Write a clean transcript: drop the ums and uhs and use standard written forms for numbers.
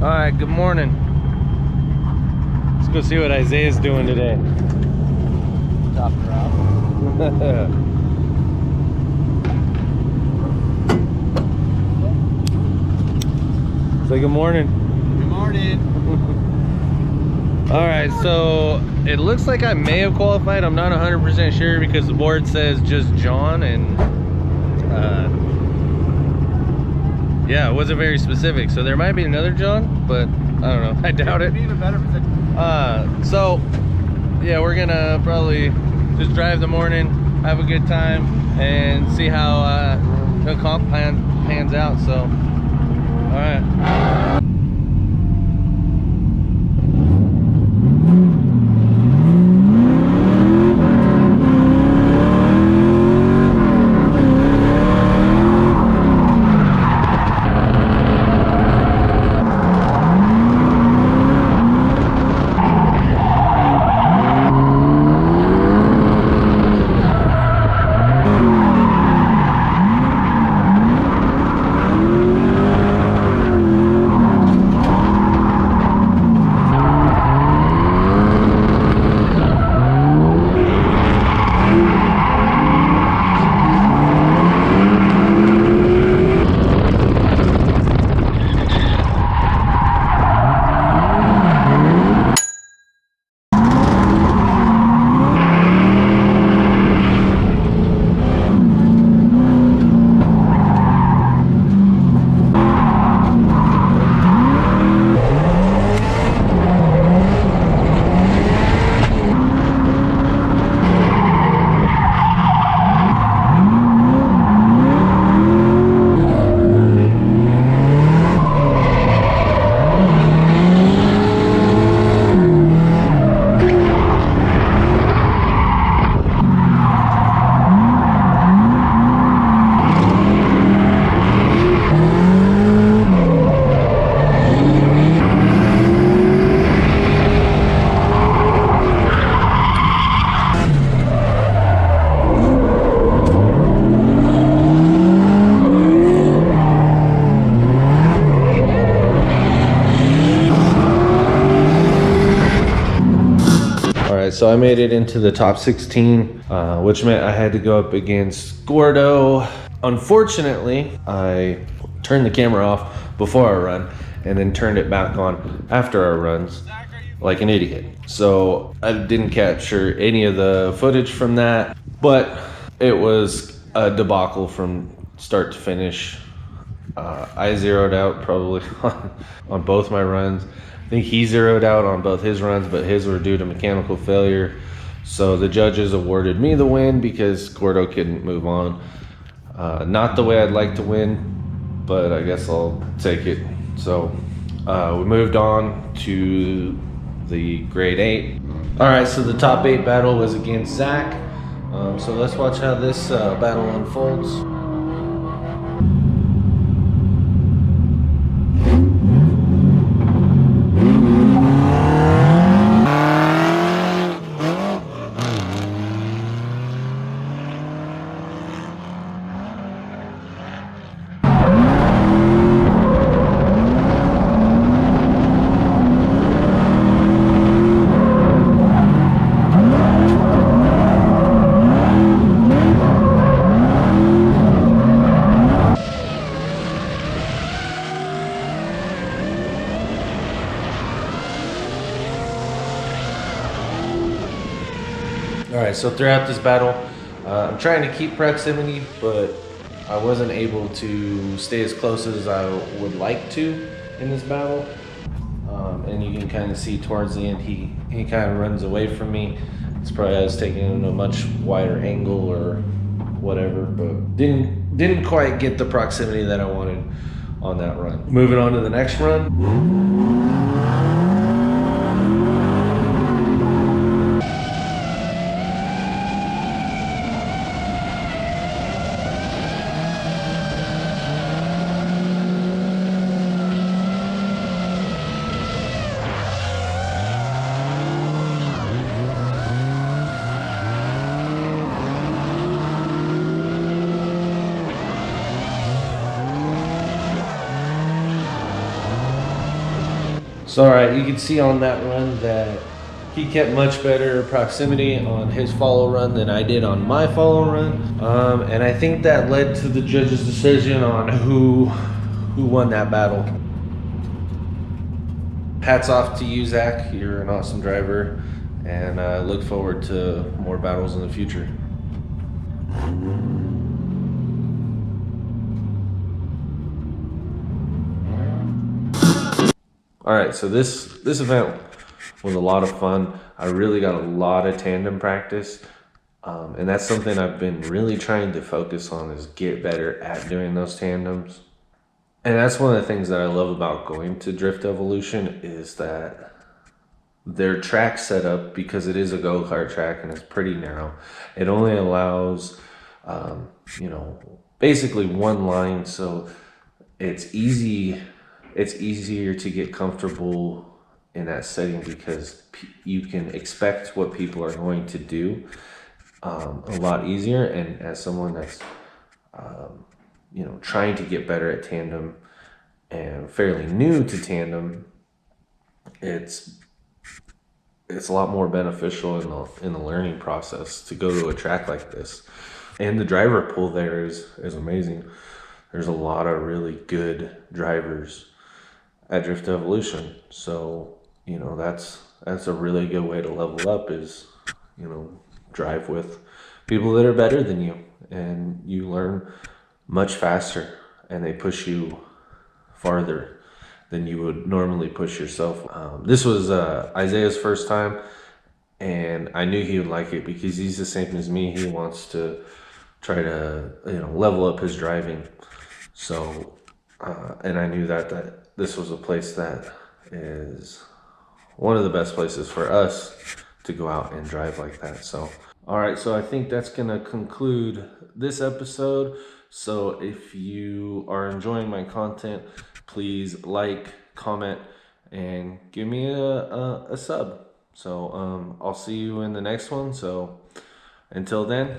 Alright, good morning. Let's go see what Isaiah's doing today. Top her off. Say good morning. Good morning. Alright, so it looks like I may have qualified. I'm not 100% sure because the board says just John, and yeah, it wasn't very specific. So there might be another John, but I don't know. I doubt it. Even better if it's So yeah, we're gonna probably just drive the morning, have a good time, and see how the comp pans out. So all right. So I made it into the top 16, which meant I had to go up against Gordo. Unfortunately, I turned the camera off before our run and then turned it back on after our runs like an idiot. So I didn't capture any of the footage from that, but it was a debacle from start to finish. I zeroed out probably on both my runs. I think he zeroed out on both his runs, but his were due to mechanical failure. So the judges awarded me the win because Gordo couldn't move on. Not the way I'd like to win, but I guess I'll take it. So we moved on to the grade 8. All right, so the top 8 battle was against Zach. So let's watch how this battle unfolds. Alright, so throughout this battle, I'm trying to keep proximity, but I wasn't able to stay as close as I would like to in this battle. And you can kind of see towards the end, he kind of runs away from me. It's probably I was taking him a much wider angle or whatever, but didn't quite get the proximity that I wanted on that run. Moving on to the next run. So all right, you can see on that run that he kept much better proximity on his follow run than I did on my follow run. And I think that led to the judge's decision on who won that battle. Hats off to you, Zach. You're an awesome driver, and I look forward to more battles in the future. All right, so this event was a lot of fun. I really got a lot of tandem practice, and that's something I've been really trying to focus on, is get better at doing those tandems. And that's one of the things that I love about going to Drift Evolution, is that their track setup, because it is a go-kart track and it's pretty narrow, it only allows basically one line, so it's easier to get comfortable in that setting, because you can expect what people are going to do a lot easier. And as someone that's trying to get better at tandem and fairly new to tandem, it's a lot more beneficial in the learning process to go to a track like this. And the driver pool there is amazing. There's a lot of really good drivers at Drift Evolution. So, that's a really good way to level up, is, drive with people that are better than you, and you learn much faster, and they push you farther than you would normally push yourself. This was Isaiah's first time, and I knew he would like it because he's the same as me. He wants to try to level up his driving. So and I knew that this was a place that is one of the best places for us to go out and drive like that. So all right, so I think that's gonna conclude this episode. So if you are enjoying my content, please like, comment, and give me a sub. So I'll see you in the next one. So until then.